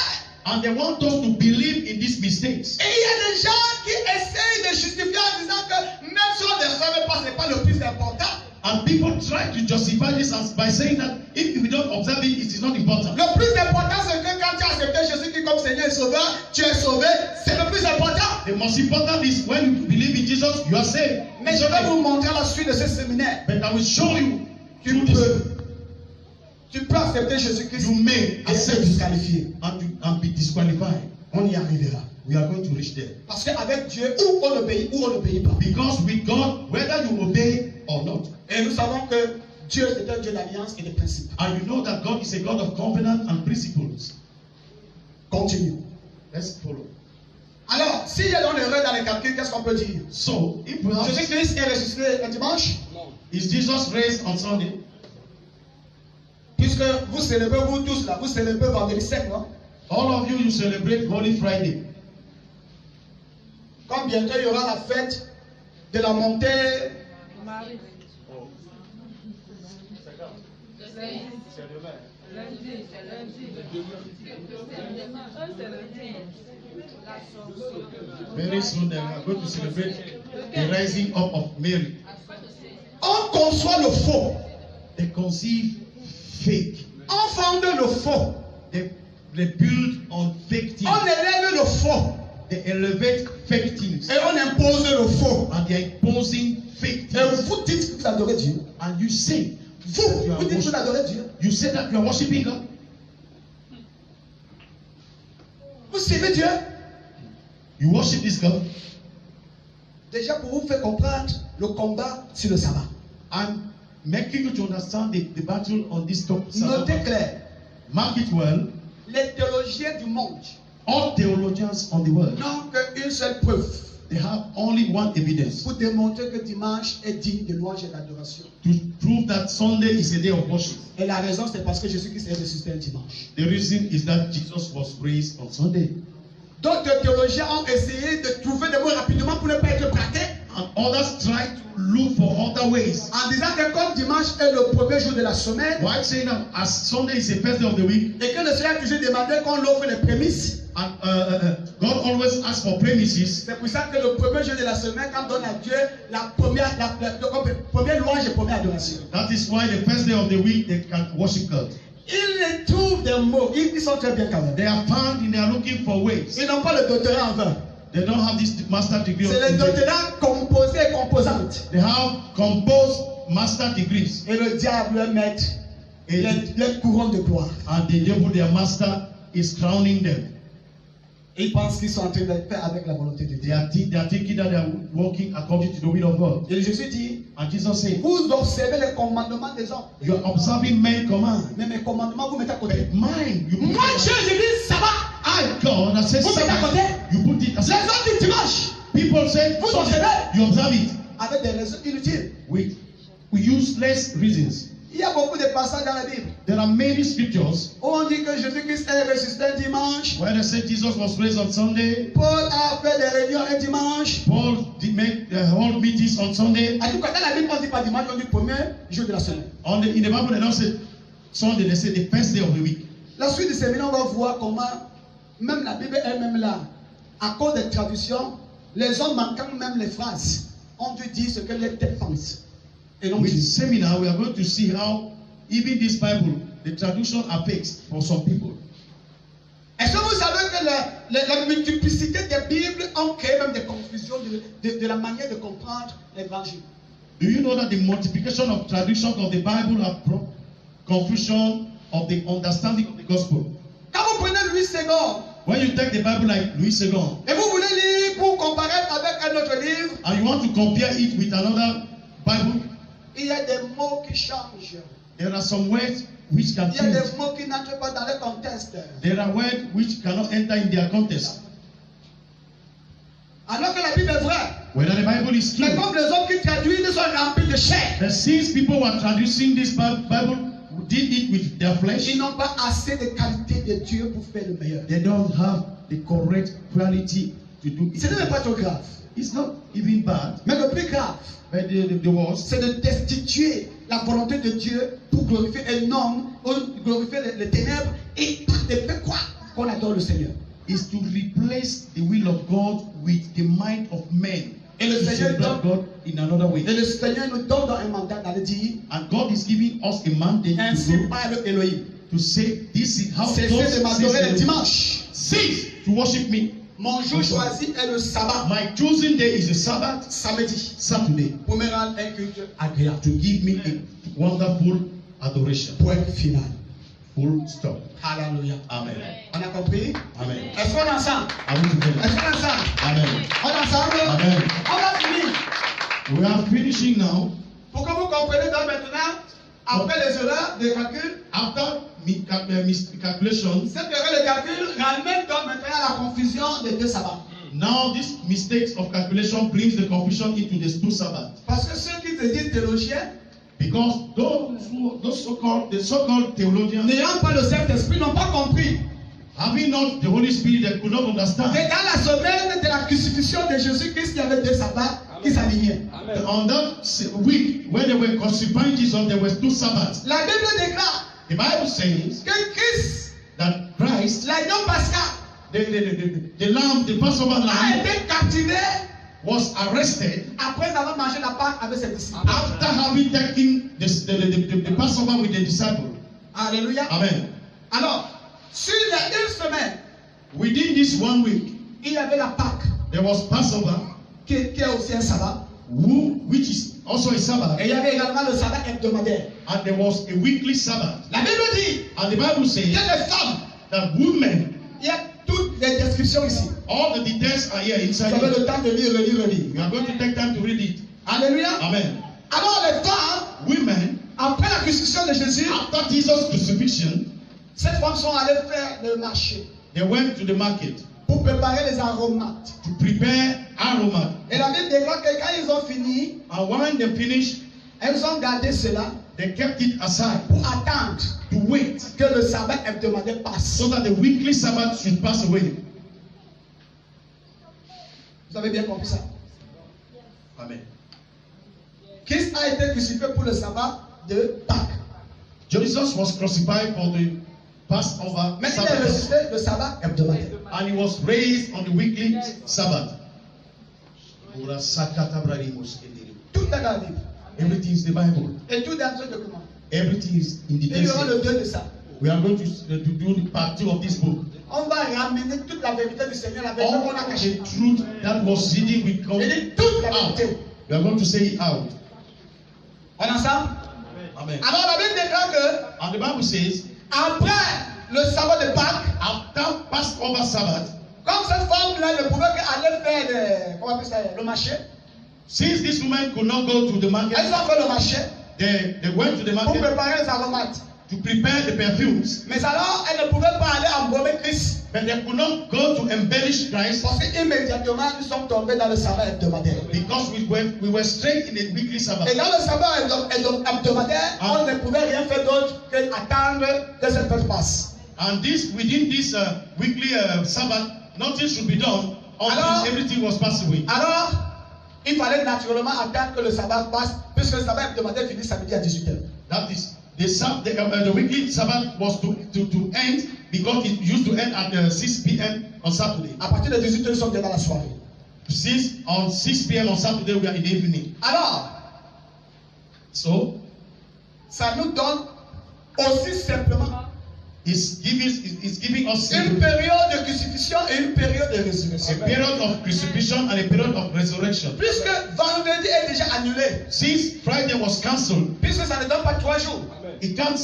And they want us to believe in these mistakes. Et il y a des gens qui essayent de justifier en disant que même si on ne savait pas, ce n'est pas le plus important. And people try to justify this by saying that if we don't observe it, it is not important. Le plus important, c'est que quand tu as accepté Jésus-Christ comme Seigneur et Sauveur, tu es sauvé. C'est le plus important. The most important is when you believe in Jesus, you are saved. Mais je vais vous montrer la suite de ce séminaire. But I will show you Tu through this. peux accepter Jésus-Christ You may et être accept disqualifié. and be disqualified. On y arrivera. We are going to reach there. Parce qu'avec Dieu, ou on obéit ou on n'obéit pas. Because with God, whether you obey or not, Et nous savons que Dieu est un Dieu d'alliance et de principes. and you know that God is a God of covenant and principles. Continue. Let's follow. Alors, s'il y a donc l'erreur dans les calculs, qu'est-ce qu'on peut dire? So, if we have, Jésus-Christ est ressuscité un dimanche, is Jesus raised on Sunday? puisque vous célébrez, vous tous là, vous célébrez vendredi 5, non? All of you, you celebrate Holy Friday. Comme bientôt il y aura la fête de la montée. Very soon they are going to celebrate the rising up of Mary. On conçoit le faux. They conceive fake. On fonde le faux. They build on fake things. On élève le faux. They elevate fake things. Et on impose le faux. And they are imposing fake Et things. vous dites que vous adorez Dieu. And you say, Vous dites que vous adorez Dieu. you say that you are worshiping God. Vous servez Dieu. You worship this God. Déjà pour vous faire comprendre le combat sur le sabbat. I'm making you to understand the battle on this topic. Notez clair. Mark it well. Les théologiens du monde All theologians on the world, n'ont qu'une seule preuve they have only one evidence pour démontrer que dimanche est digne de louange et d'adoration. to prove that Sunday is a day of worship. Et la raison, c'est parce que Jésus-Christ est ressuscité un dimanche. The reason is that Jesus was raised on Sunday. D'autres théologiens ont essayé de trouver des mots rapidement pour ne pas être braqués, And others try to look for other ways. en disant que comme dimanche est le premier jour de la semaine, Why saying that as Sunday is the first day of the week, et que le Seigneur a toujours demandé qu'on offre les prémices, and God always asks for premises, c'est pour ça que le premier jour de la semaine, quand on donne à Dieu la première louange et première adoration. that is why the first day of the week they can worship God. Ils trouvent des mots, ils sont très bien quand même. They are found, they are looking for ways. Ils n'ont pas le doctorat en vain. They don't have this master degree. C'est le doctorat composé et composante. They have composed master degrees. Et le diable leur met Et les couronnes de gloire. and the devil, their master, is crowning them. Ils pensent qu'ils sont en train de faire avec la volonté de They Dieu. are thinking that they are walking according to the will of God. Et Jésus dit, And Jesus said, vous observez les commandements des hommes. you are observing my command. Mais mes commandements, vous mettez à côté. Mine, you put Moi, it Dieu, aside. je dis, ça va. I, God, I said, Vous mettez à côté. you put it Les aside. hommes du dimanche, People say, vous observez you observe it avec des raisons inutiles. with useless reasons. Il y a beaucoup de passages dans la Bible There are many scriptures où on dit que Jésus-Christ est ressuscité un dimanche. where they say Jesus was raised on Sunday. Paul a fait des réunions un dimanche. Paul did make hold meetings on Sunday. En tout cas, dans la Bible, on ne dit pas dimanche, on dit premier jour de la semaine. In the Bible, they don't say Sunday, they say the first day of the week. La suite du séminaire, on va voir comment, même la Bible elle-même là, à cause des traductions, les hommes manquant même les phrases, ont dû dire ce que les têtes pensent. Et non With Dieu. seminar, we are going to see how even this Bible, the traduction affects for some people. Est-ce que vous savez que la multiplicité des Bibles ont créé même des confusions de la manière de comprendre l'évangile? Do you know that the multiplication of traductions of the Bible have brought confusion of the understanding of the gospel? Quand vous prenez Louis II, When you take the Bible like Louis II, et vous voulez lire pour comparer avec un autre livre, and you want to compare it with another Bible, il y a des mots qui changent. there are some words which can Il y a change. des mots qui n'entrent pas dans le contexte. There are words which cannot enter in their context. Alors que la Bible est vraie. Whether the Bible is true. Mais comme les hommes qui traduisent sont remplis de chair, But since people were traducing this Bible, did it with their flesh, ils n'ont pas assez de qualité de Dieu pour faire le meilleur. they don't have the correct quality to do Ce n'est it. pas trop grave. It's not even bad, Mais le plus grave, but the worst c'est de destituer la volonté de Dieu pour glorifier un homme, ou glorifier les ténèbres et de faire croire qu'on adore le Seigneur. is to replace the will of God with the mind of men. Et le To Seigneur celebrate donne, God in another way. et le Seigneur nous donne un mandat d'aller dire, And God is giving us a mandate ainsi to go parle Elohim. to say, this is how Cessez God de m'adorer le says, dimanche. cease to worship me. Mon jour choisi est le sabbat, My chosen day is the Sabbath, samedi, Saturday, pour me rendre un culte agréable. to give me a wonderful adoration. Point final. Full stop. Alléluia. Amen. On a compris? Amen. Est-ce qu'on est ensemble? Are we together? Est-ce qu'on est ensemble? Amen. On est ensemble? Amen. On va finir. We are finishing now. Pour que vous compreniez donc maintenant, après les erreurs de calcul, After miscalculation, cette erreur de calcul ramène donc maintenant à la confusion des deux sabbats. now this mistakes of calculation brings the confusion into the two Sabbath. Parce que ceux qui se disent théologiens, Because those so-called theologians, n'ayant pas le Saint-Esprit, n'ont pas compris Having not the Holy Spirit, they could not understand. Et dans la semaine de la crucifixion de Jésus-Christ, il y avait deux sabbats qui s'alignaient. On that week, when they were crucifying Jesus, there were 2 Sabbaths. La Bible déclare The Bible says que Christ, that Christ, l'agneau pascal, the lamb, the Passover a lamb, été captivé was arrested après avoir mangé la Pâque avec ses disciples. after having taken the Passover with the disciples. Alléluia. Amen. Alors, sur une semaine, Within this 1 week, il y avait la Pâque, there was Passover, qui est aussi un sabbat. which is also a Sabbath, Et il y avait également le sabbat hebdomadaire. and there was a weekly Sabbath. La Bible dit And the Bible que says les femmes, that women, il y a toutes les descriptions ici. all the details are here Vous inside. avez It. le temps de lire, relire. We are going to take time to read it. Alléluia. Amen. Alors les femmes, Women, après la crucifixion de Jésus, after Jesus' crucifixion, ces femmes sont allées faire le marché they went to the market pour préparer les aromates. to prepare aroma. Et la Bible déclare que quand ils ont fini, And when they finished, elles ont gardé cela they kept it aside pour attendre to wait que le sabbat hebdomadaire passe. so that the weekly Sabbath should pass away. Vous avez bien compris ça? Amen. Christ a été crucifié pour le sabbat de Pâques. Jesus was crucified for the Passover Mais il est Sabbath, ressuscité le sabbat hebdomadaire. and he was raised on the weekly Sabbath. Tout est dans la Bible. Everything is the Bible. Et tout dans ce document. Everything is in the Et il y aura le text. 2 de ça. We are going to do part 2 of this book. On va ramener toute la vérité du Seigneur, la vérité All qu'on a cachée. the truth that was hidden will come Il dit toute la out. vérité. We are going to say it out. On est ensemble? Amen. Alors la Bible déclare que And the Bible says, après le sabbat de Pâques, after Passover Sabbath, comme cette femme-là ne pouvait qu'aller faire comment on appelle ça, le marché, since this woman could not go to the elles market, ont fait le marché they went to the pour market préparer les aromates. to prepare the perfumes, Mais alors, elles ne pouvaient pas aller embaumer Christ but they could not go to embellish Christ parce qu'immédiatement, ils sont tombés dans le sabbat hebdomadaire. because we were straight in the weekly Sabbath. Et dans le sabbat hebdomadaire, on ne pouvait rien faire d'autre qu'attendre que cette fête passe. And within this weekly Sabbath, nothing should be done until Alors- everything was passed away. Alors, il fallait naturellement attendre que le sabbat passe, puisque le sabbat hebdomadaire finit samedi à 18h. That is, the weekly Sabbath was to end because it used to end at 6 p.m. on Saturday. À partir de 18h, nous sommes déjà dans la soirée. Since on 6 p.m. on Saturday, we are in the evening. Alors, So, ça nous donne aussi simplement it's giving us une période de crucifixion et une période de a résurrection. period of crucifixion and a period of resurrection. Puisque vendredi est déjà annulé, Since Friday was cancelled, puisque ça ne donne pas 3 jours. it can't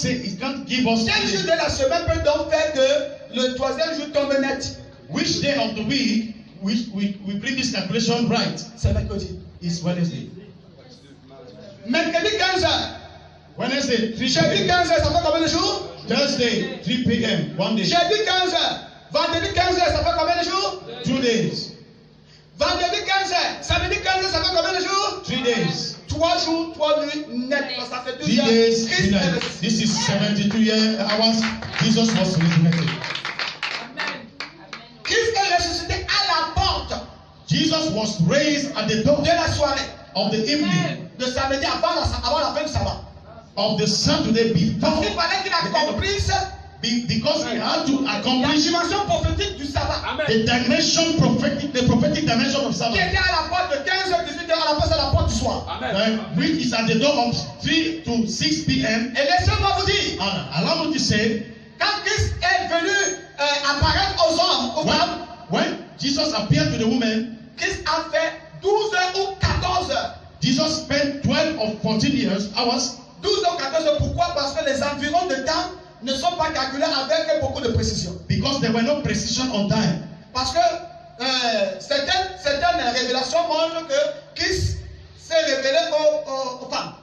give us Quel jour de la semaine peut donc faire que le troisième jour tombe net? which day of the week we bring this calculation right. C'est mercredi. It's Wednesday. Mercredi 15h. Wednesday, 3 Jeudi p.m. 15h, ça fait combien de jours? Thursday, 3 p.m. 1 day. Jeudi 15h. Vendredi 15h, ça fait combien de jours? 2 days. Vendredi 15h. Samedi 15h, ça fait combien de jours? 3 days. 3 jours, 3 nuits net. Ça fait 12 3 heures. days, 3 Christ est nights. ressuscité. This is 72 hours. Jesus was resurrected. Christ est ressuscité à la porte Jesus was raised at the door de la soirée. of the evening De samedi avant la fin du sabbat. of the Saturday Parce before, qu'il fallait qu'il accomplisse because he had to la accomplish dimension prophétique du sabbat. the prophetic dimension of Qui Sabbath, était à la porte de 15h, 18h, à la place à la porte du soir. which is at the door of 3 to 6 p.m. Et laissez-moi vous dire, And allow me to say, quand Christ est venu apparaître aux hommes, aux femmes, when Jesus appeared to the woman, Christ a fait 12 heures ou 14 heures. Jesus spent 12 or 14 hours. 12 ou 14 heures, pourquoi? Parce que les environs de temps ne sont pas calculés avec beaucoup de précision. Because there were no precision on time. Parce que certaines révélations montrent que Christ s'est révélé aux femmes.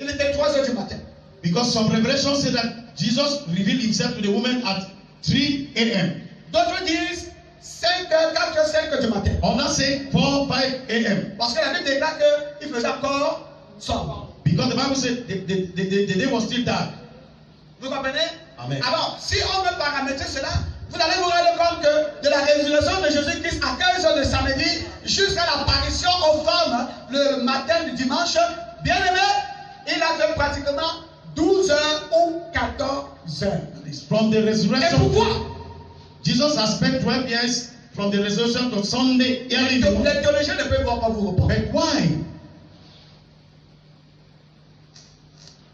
Il était 3 heures du matin. Because some revelations say that Jesus revealed himself to the woman at 3 a.m. D'autres disent 5 heures, 4 heures, 5 heures du matin. Others say 4, 5 a.m. Parce que la Bible déclare qu'il faisait encore sombre. Because the Bible said the day was still dark. Vous comprenez? Amen. Alors, si on veut paramétrer cela, vous allez vous rendre compte que de la résurrection de Jésus-Christ à 15h de samedi jusqu'à l'apparition aux femmes le matin du dimanche, bien aimé, il a fait pratiquement 12 heures ou 14 heures. From the Et resurrection, pourquoi? Jesus has spent 12 years from the resurrection to Sunday early in the morning. Les théologiens ne peuvent pas vous répondre. But why?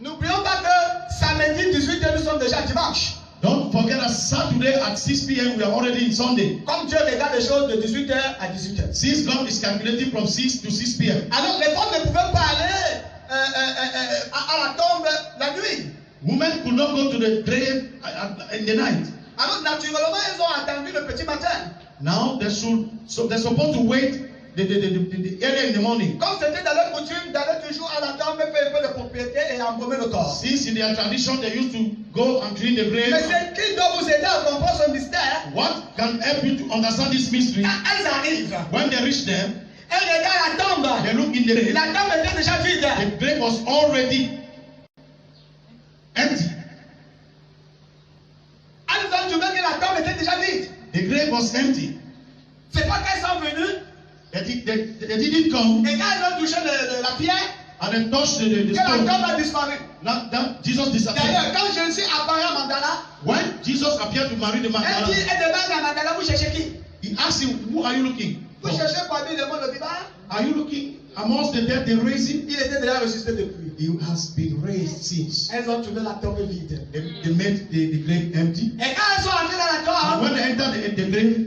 N'oublions pas que samedi 18h, nous sommes déjà dimanche. Don't forget that Saturday at 6 p.m. we are already in Sunday. Comme Dieu regarde les choses de 18h à 18h. Since God is calculating from 6 to 6 p.m. Alors les femmes ne pouvaient pas aller à la tombe la nuit. Women could not go to the grave in the night. Alors naturellement, ils ont attendu le petit matin. Now they're supposed to wait the early in the morning. Comme c'était dans leur coutume d'aller toujours à la tombe, faire un peu de propriété et embaumer le corps. Since in their tradition they used to go and clean the Mais grave. c'est qui doit vous aider à comprendre ce mystère? What can help you to understand this mystery? Quand elles arrivent, When they reach them, elles regardent la tombe. they look in the grave. La tombe était déjà vide. The grave was already empty. Elles ont trouvé que la tombe était déjà vide. The grave was empty. C'est pas qu'elles sont venues They didn't come et quand elles ont touché la pierre, and then touched the que la stone. tombe a disparu. Now Jesus disappeared. D'ailleurs, quand Jésus apparaît à Mandala, When Jesus appeared to Mary the elle Magdalene, dit, elle demande à Mandala, vous cherchez qui? he asked him, "Who are you looking Vous for? cherchez parmi le monde vivant? Are you looking amongst the dead they raised him? Il était déjà ressuscité depuis. He has been raised since." Elles ont trouvé la tombe vide. They made the grave empty. Et quand elles sont entrées dans la And tombe, when they entered the grave,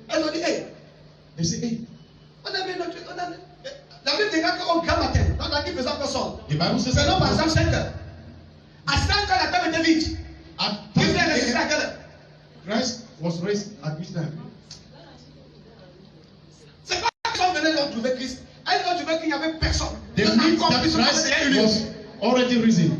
elles ont dit, hey, they say, "Hey, on a mis notre... La Bible dit qu'au grand matin, donc la qui faisait encore son. the Bible says Selon par exemple 5 heures. À 5 heures, la tombe était vide. at Christ est 5 ressuscité à a.m. quelle heure? Christ was raised at which time?" C'est pas qu'elles sont venues leur trouver Christ. Elles ont trouvé qu'il n'y avait personne. They Ils ont meant encore that plus Christ de was already risen.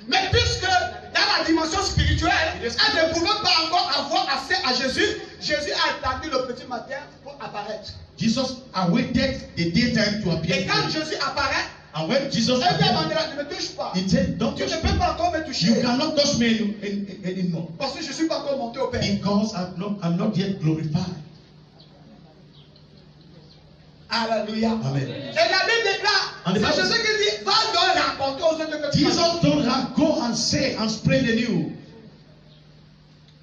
Mais puisque dans la dimension spirituelle, elles ne pouvaient pas encore avoir accès à Jésus, Jésus a attendu le petit matin pour apparaître. Jesus awaited the daytime to appear. Et quand Jésus apparaît, And when Jesus elle dit à appeared, Mandela, ne me touche pas. he said, "Don't Tu ne touch peux me. pas encore me toucher. You cannot touch me anymore, Parce que je ne suis pas encore monté au Père. because I'm not yet glorified." Alléluia. Amen. Et la Bible déclare, And the c'est Bible- Jésus qui dit, va donc raconter aux autres que tu m'as dit. Jesus told her, "Go and say and spread the news."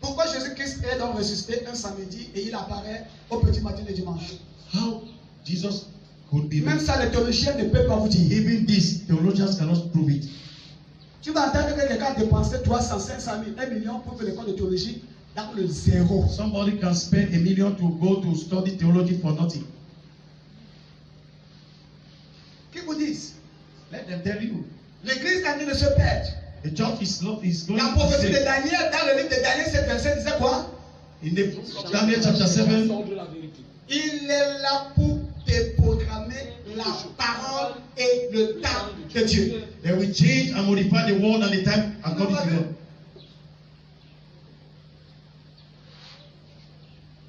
Pourquoi Jésus-Christ est donc ressuscité un samedi et il apparaît au petit matin le dimanche? How Jesus could be Même raised. ça, les théologiens ne peuvent pas vous dire. Even these theologians cannot prove it. Tu vas entendre que quelqu'un a dépensé 300, 500 000, 1 million pour faire l'école de théologie dans le zéro. Somebody can spend $1 million to go to study theology for nothing. Qui vous disent? Let them tell you. L'église est en train de se perdre. The church is going La to prophétie de say, Daniel, dans le livre de Daniel, 7 verset disait quoi? in the Daniel chapter 7, Il est là pour déprogrammer la parole et le temps de Dieu. they will change and modify the word and the time according to God.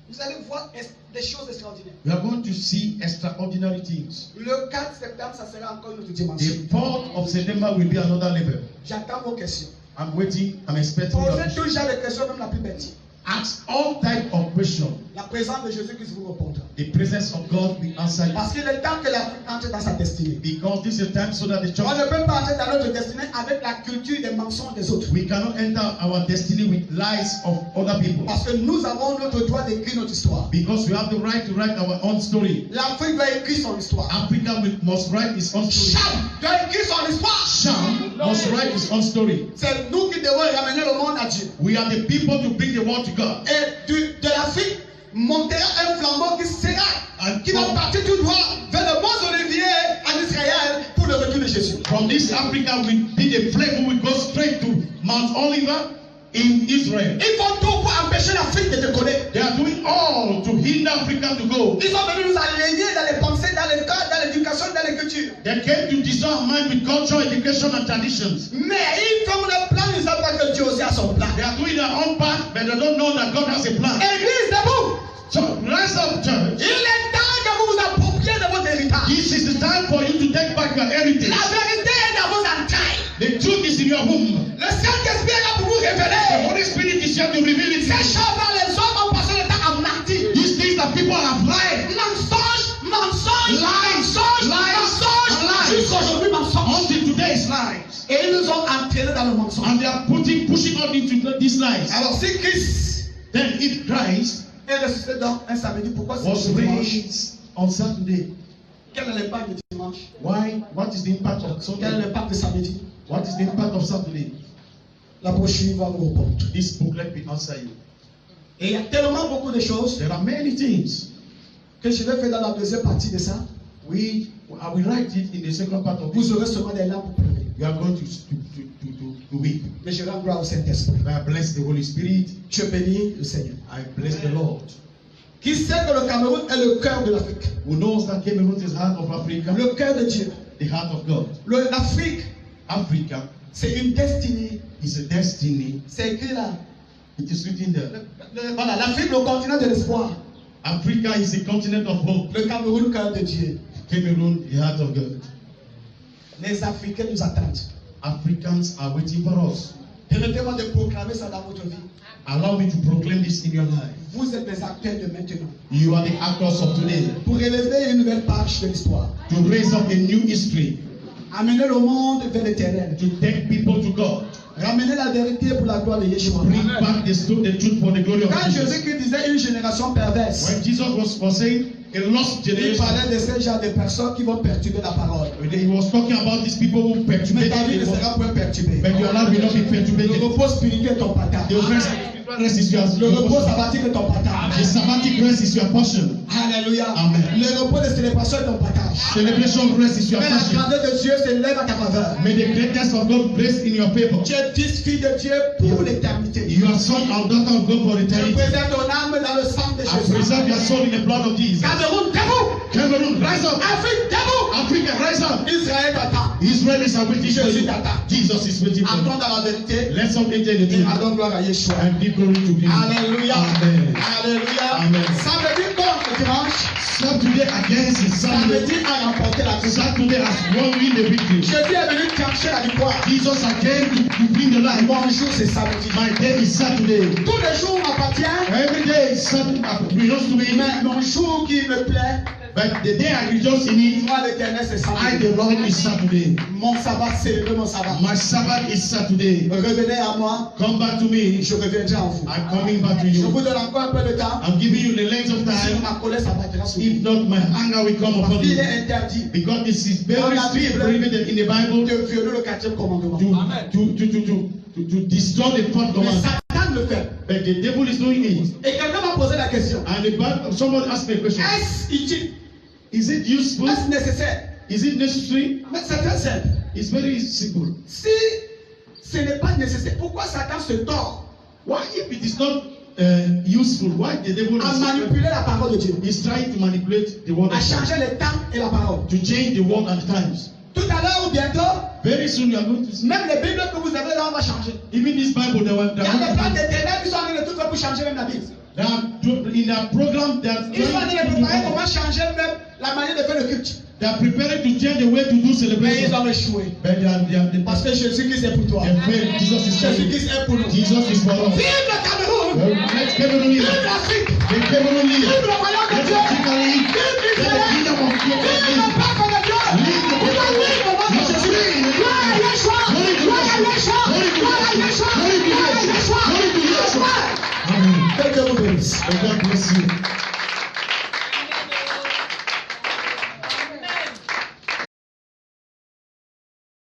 Vous allez voir des choses extraordinaires. We are going to see extraordinary things. Le 4 septembre, ça sera encore une autre The dimension. 4th of September will be another level. J'attends vos questions. I'm waiting, I'm expecting your Posez questions. tout genre de questions, même la plus bête. Ask all types of questions. La présence de Jésus-Christ vous répondra. The presence of God will answer you. Parce qu'il est temps que l'Afrique entre dans sa destinée. Because this is a time so that the On church, ne peut pas entrer dans notre destinée avec la culture des mensonges des autres. we cannot enter our destiny with lies of other people. Parce que nous avons notre droit d'écrire notre histoire. Because we have the right to write our own story. L'Afrique doit écrire son histoire. Africa must write its own story. Cham doit écrire son histoire. Sham must write its own story. C'est nous qui devons ramener le monde à Dieu. We are the people to bring the world to God. Et de l'Afrique montera un flambeau qui sera, qui va partir tout droit vers le mont Olivier en Israël pour le retour de Jésus. From this Africa will be the flame who will go straight to Mount Oliver in Israel. Ils font tout pour empêcher l'Afrique de décoller. They are doing all to hinder Africa to go. Ils sont venus nous aligner dans les pensées, dans les corps, dans l'éducation, dans les cultures. They came to destroy our mind with culture, education, and traditions. Mais ils font le plan, ils ne savent pas que Dieu aussi a son plan. They are doing their own part, but they don't know that God has a plan. Église debout. So rise up, church. Il est temps que vous vous appropriez de votre héritage. This is the time for you to take back your heritage. La vérité est dans vos entrailles. The truth is in your womb. Le Saint-Esprit est là pour vous The révéler. Holy Spirit is here to reveal it. Ces mensonge, lies. jusqu'aujourd'hui mensonge. Until today is lies. Et ils nous ont entraînés dans le mensonge. And they are pushing us into these lies. Alors si Christ Then if Christ est ressuscité dans un samedi, pourquoi c'est was le dimanche? raised on Saturday, Quel est l'impact du dimanche? why? What is the impact of Quel est Sunday? l'impact du samedi? What is the impact of Saturday? La brochure va vous répondre. This booklet will answer you. Et il y a tellement beaucoup de choses There are many things. que je vais faire dans la deuxième partie de ça. I will write it in the second part of Vous it. aurez seulement des larmes pour pleurer. You are going to weep. Mais je rends gloire au Saint-Esprit. I bless the Holy Spirit. Je bénis le Seigneur. I bless the Lord. Qui sait que le Cameroun est le cœur de l'Afrique? Who knows that Cameroon is the heart of Africa? Le cœur de Dieu. The heart of God. L'Afrique, Africa c'est une destinée. is a destiny. C'est écrit là. It is written there. Voilà, l'Afrique, le continent de l'espoir. Africa is a continent of hope. Le Cameroun, cœur de Dieu. Cameroon, the heart of God. Les Africains nous attendent. Africans are waiting for us. Permettez-moi de proclamer ça dans votre vie. Allow me to proclaim this in your life. Vous êtes des acteurs de maintenant. You are the actors of today. Pour élever une nouvelle page de l'histoire. To raise up a new history. Amener le monde vers l'éternel. To take people to God. Ramener la vérité pour la gloire de Yeshua. Bring back the truth for the glory of Quand Jesus. Jésus disait une génération perverse, When Jesus was saying a lost il generation, parlait de ce genre de personnes qui vont perturber la parole. he was talking about these people who Mais perturbate ta vie ne the word. sera point perturbée. But your life will not be Le perturbed. repos spirituel est ton partage. The rest is yours. Le repos sabbatique est ton partage. The sabbatic rest is your portion. Alléluia. Amen. Le repos de célébration est ton partage. Celebration rest is your Mais la portion. grandeur de Dieu s'élève à ta faveur. May the greatness of God bless in your favor. Tu es fils, fille de Dieu pour l'éternité. You are son and daughter of God for Tu eternity. préserves ton âme dans le sang de I Jésus. preserve your soul in the blood of Jesus. Cameroun, debout. Cameroon, rise up. Afrique, debout. Africa, rise up. Israël t'attend. Israel is awaiting for Jésus you. t'attend. Jesus is waiting for Attends you. dans la vérité. Let's all enter the Et truth allons gloire à Yeshua. and give glory to Him. Alléluia. Amen. Alléluia. Amen. Ça veut dire quoi le dimanche? Saturday against is Ça veut Sunday. dire à remporter la victoire. Saturday has won win the victory. Jésus est venu chercher la victoire. Jesus again to bring the life. Mon jour c'est samedi. My day is Saturday. Tous les jours m'appartiennent. Every day is Saturday. Belongs to me. Mais mon jour qui me plaît, But the day I rejoice in it, moi l'éternel c'est I samedi. the Lord is Saturday. Mon sabbat, célébrer mon sabbat. My Sabbath is Saturday. Revenez à moi, Come back to me. je reviendrai en vous. I'm coming back to Je you. vous donne encore un peu de temps. I'm giving you the length of Si time. ma colère s'abattra sur If vous. not, my anger will come Parce upon qu'il you. est interdit Because this is very strictly prohibited in the Bible de violer le 4e commandement. to destroy the fourth Mais command. Satan le fait. But the devil is doing it. Et quelqu'un m'a posé la question. And the Bible, someone asked me a question. Est-ce utile? Is it useful? Est-ce nécessaire? Is it necessary? Mais c'est très simple. It's very simple. Si ce n'est pas nécessaire, pourquoi Satan se tord Why, if it is not useful, why the devil à manipuler la parole de Dieu, is trying to manipulate the word à of God, changer les temps et la parole? to change the word and times? Tout à l'heure ou bientôt, Very soon you are going to see. même les Bibles que vous avez là, on va changer. Even this Bible, Il y a des plans d'éternel qui sont en train de tout faire pour changer même la Bible. in a program that Ils sont en train de préparer comment changer même la manière de faire le culte. they are preparing to change the way to do Mais ils celebration. ont échoué. But Parce que Jésus-Christ est pour toi. Jesus is for you. Jésus-Christ est pour nous. Vive Jesus is for us. le Cameroun! Let Cameroon Vive live. l'Afrique! Let Cameroon live. Vive le royaume de Let Dieu! Africa live. Vive Let the Israël! kingdom of God Vive le live. peuple de Dieu! Live the Vous allez vivre au nom de Jésus! Gloire à Yeshua! Gloire à Yeshua! Gloire à Yeshua! Gloire à Yeshua! Amen. Que Dieu vous bénisse. May God bless you.